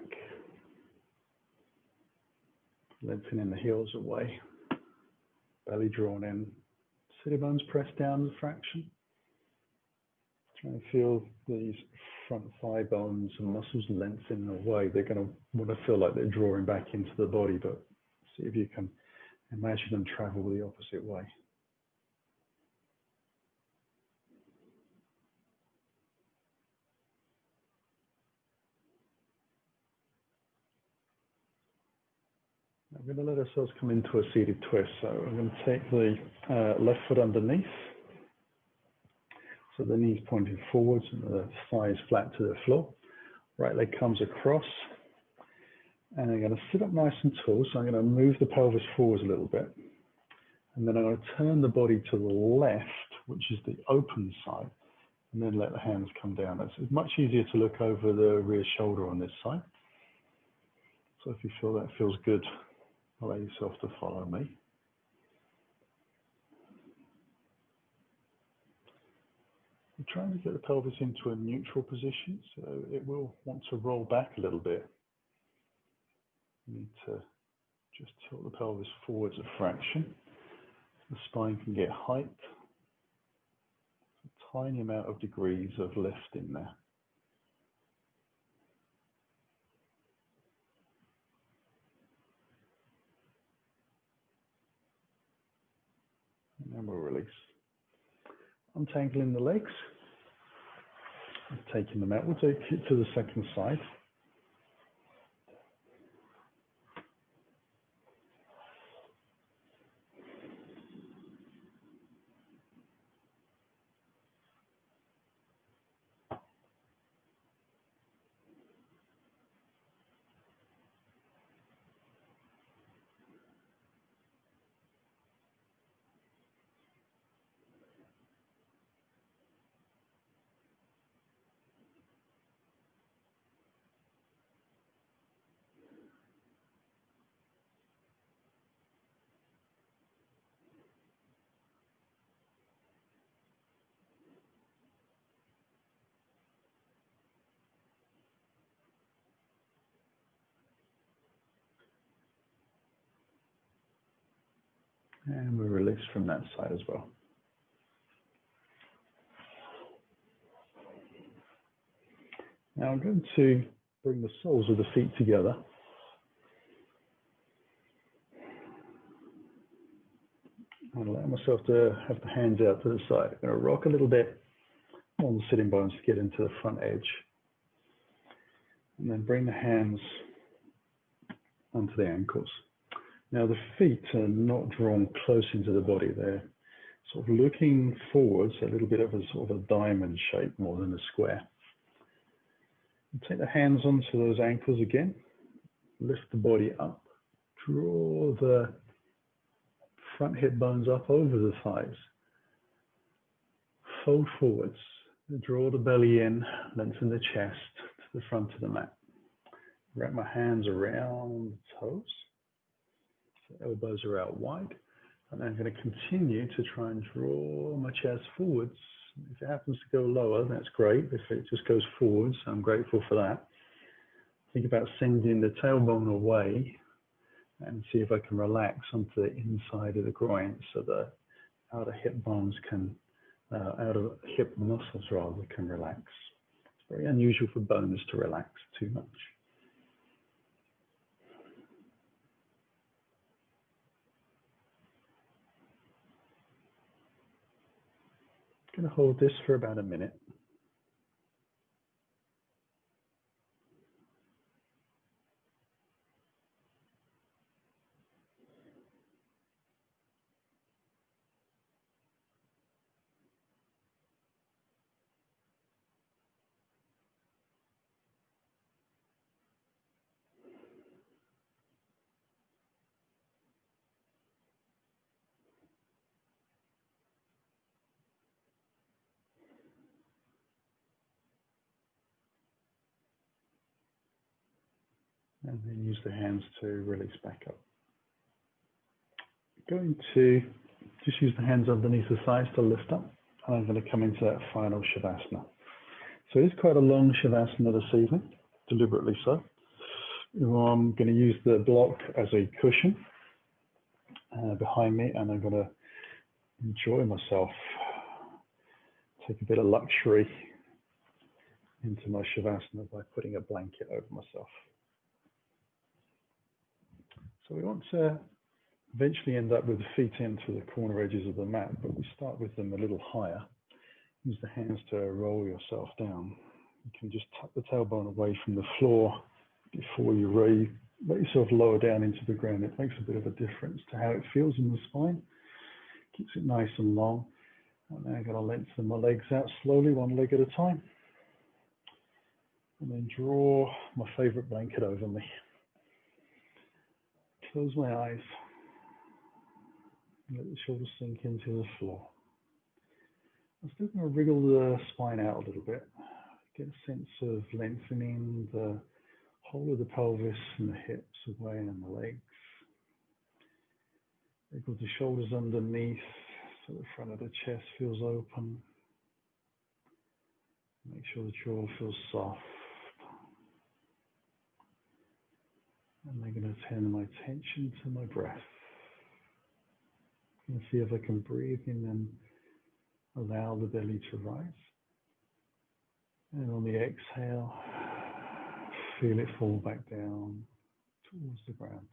lengthening the heels away, belly drawn in, sitting bones pressed down the fraction. Try and feel these front thigh bones and muscles lengthening away. They're going to want to feel like they're drawing back into the body, but see if you can imagine them travel the opposite way. We're going to let ourselves come into a seated twist. So I'm going to take the left foot underneath. So the knees pointing forwards and the thighs flat to the floor. Right leg comes across. And I'm going to sit up nice and tall. So I'm going to move the pelvis forwards a little bit. And then I'm going to turn the body to the left, which is the open side. And then let the hands come down. It's much easier to look over the rear shoulder on this side. So if you feel that feels good, allow yourself to follow me. We're trying to get the pelvis into a neutral position, so it will want to roll back a little bit. You need to just tilt the pelvis forwards a fraction. The spine can get height. A tiny amount of degrees of lift in there. And then we'll release. Untangling the legs. Taking them out. We'll take it to the second side. And we release from that side as well. Now I'm going to bring the soles of the feet together. And allow myself to have the hands out to the side. I'm going to rock a little bit on the sitting bones to get into the front edge. And then bring the hands onto the ankles. Now the feet are not drawn close into the body. They're sort of looking forwards, a little bit of a sort of a diamond shape more than a square. And take the hands onto those ankles again, lift the body up, draw the front hip bones up over the thighs, fold forwards, draw the belly in, lengthen the chest to the front of the mat. Wrap my hands around the toes, so elbows are out wide. And I'm going to continue to try and draw my chest forwards. If it happens to go lower, that's great. If it just goes forwards, I'm grateful for that. Think about sending the tailbone away and see if I can relax onto the inside of the groin so the outer hip bones can, outer hip muscles rather, can relax. It's very unusual for bones to relax too much. Going to hold this for about a minute. And then use the hands to release back up. Going to just use the hands underneath the thighs to lift up. And I'm going to come into that final Shavasana. So it's quite a long Shavasana this evening, deliberately so. I'm going to use the block as a cushion behind me, and I'm going to enjoy myself, take a bit of luxury into my Shavasana by putting a blanket over myself. So we want to eventually end up with the feet into the corner edges of the mat, but we start with them a little higher. Use the hands to roll yourself down. You can just tuck the tailbone away from the floor before you let yourself lower down into the ground. It makes a bit of a difference to how it feels in the spine. Keeps it nice and long. And now I'm going to lengthen my legs out slowly, one leg at a time. And then draw my favorite blanket over me. Close my eyes. Let the shoulders sink into the floor. I'm still going to wriggle the spine out a little bit. Get a sense of lengthening the whole of the pelvis and the hips away and the legs. Wriggle the shoulders underneath so the front of the chest feels open. Make sure the jaw feels soft. And I'm going to turn my attention to my breath. And see if I can breathe in and allow the belly to rise. And on the exhale, feel it fall back down towards the ground.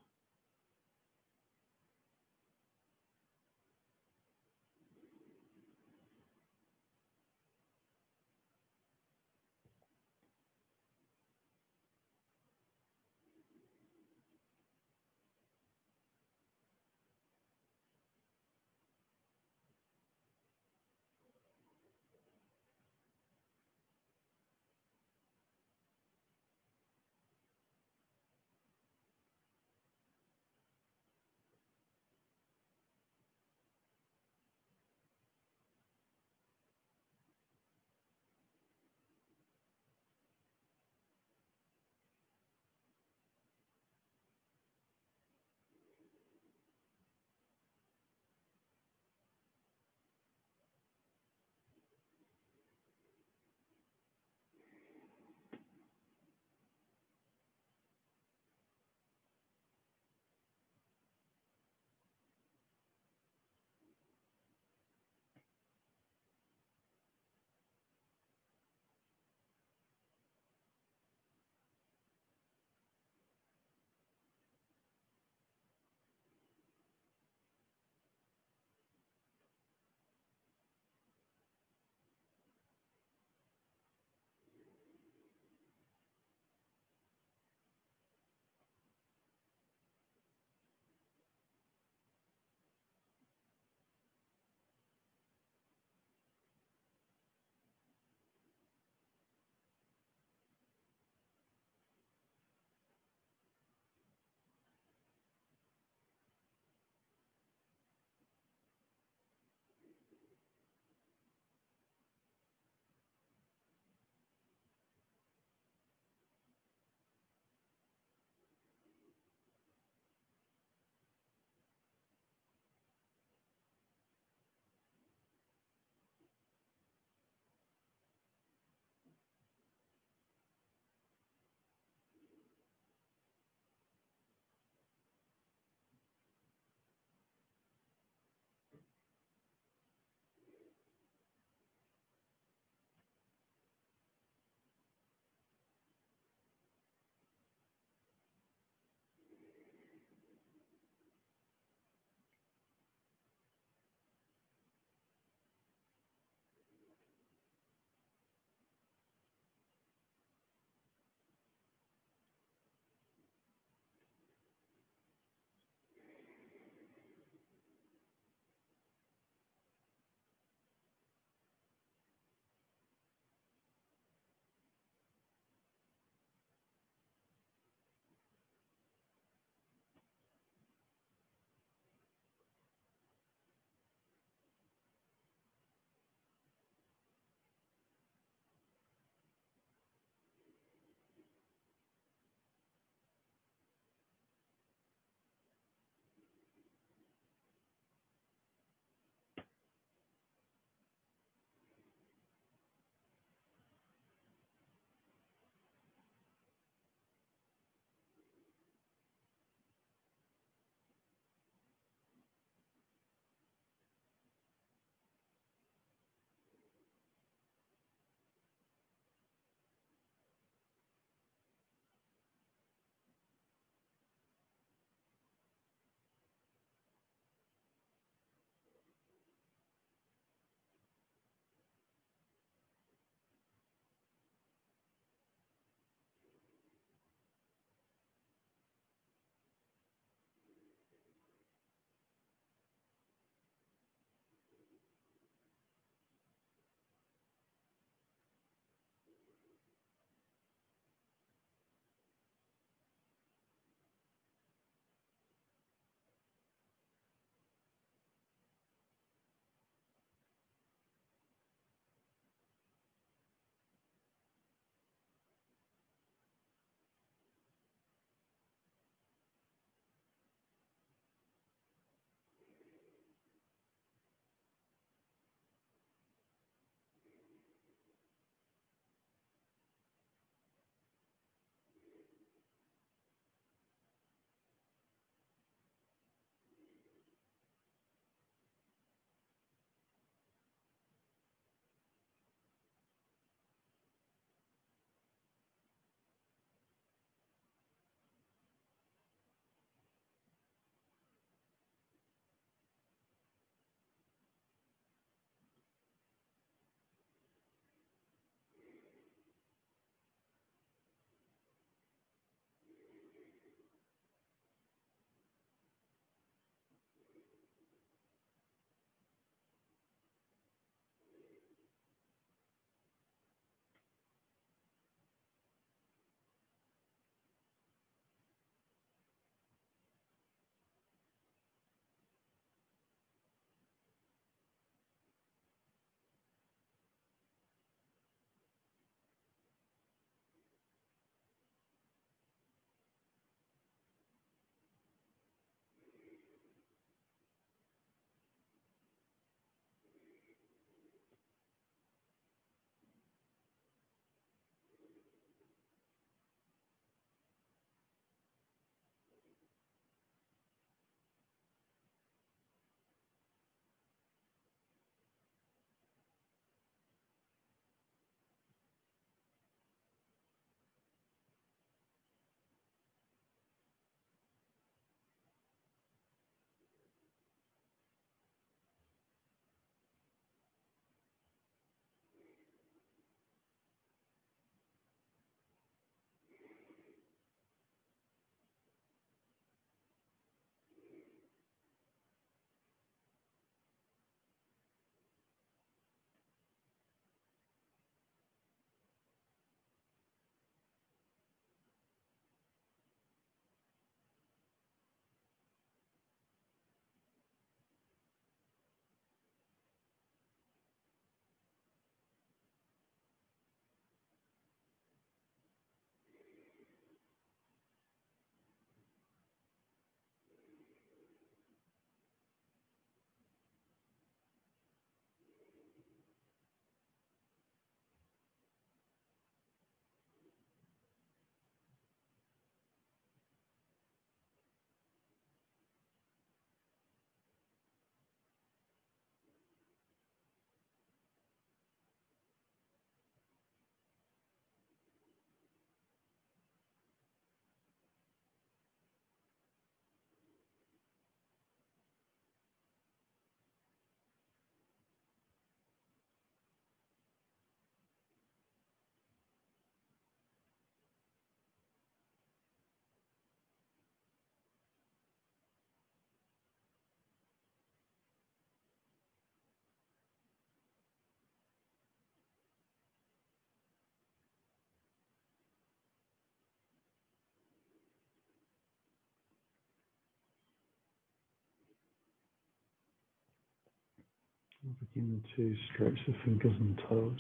Begin to stretch the fingers and toes.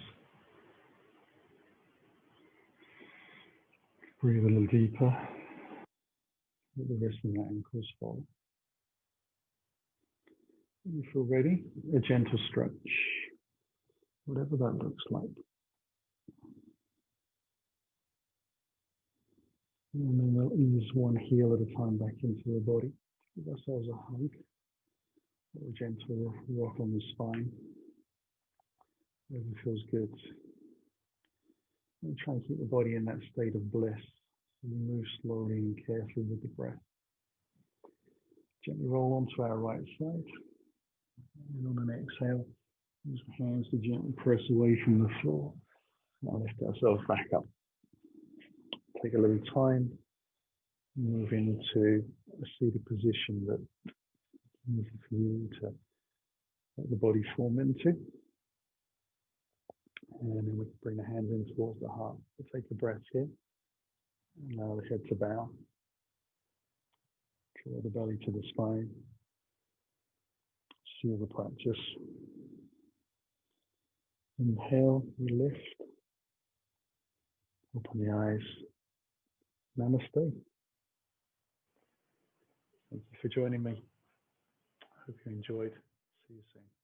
Breathe a little deeper. Let the rest of the ankles fall. When you feel ready, a gentle stretch, whatever that looks like. And then we'll ease one heel at a time back into the body. Give ourselves a hug, or a gentle rock on the spine. Whatever feels good. And try and keep the body in that state of bliss. And we move slowly and carefully with the breath. Gently roll onto our right side. And on an exhale, use the hands to gently press away from the floor. Now lift ourselves back up. Take a little time. Move into a seated position that is easy for you to let the body form into. And then we can bring the hands in towards the heart. We'll take a breath here. Allow the head to bow. Draw the belly to the spine. Seal the practice. Inhale, we lift. Open the eyes. Namaste. Thank you for joining me. I hope you enjoyed. See you soon.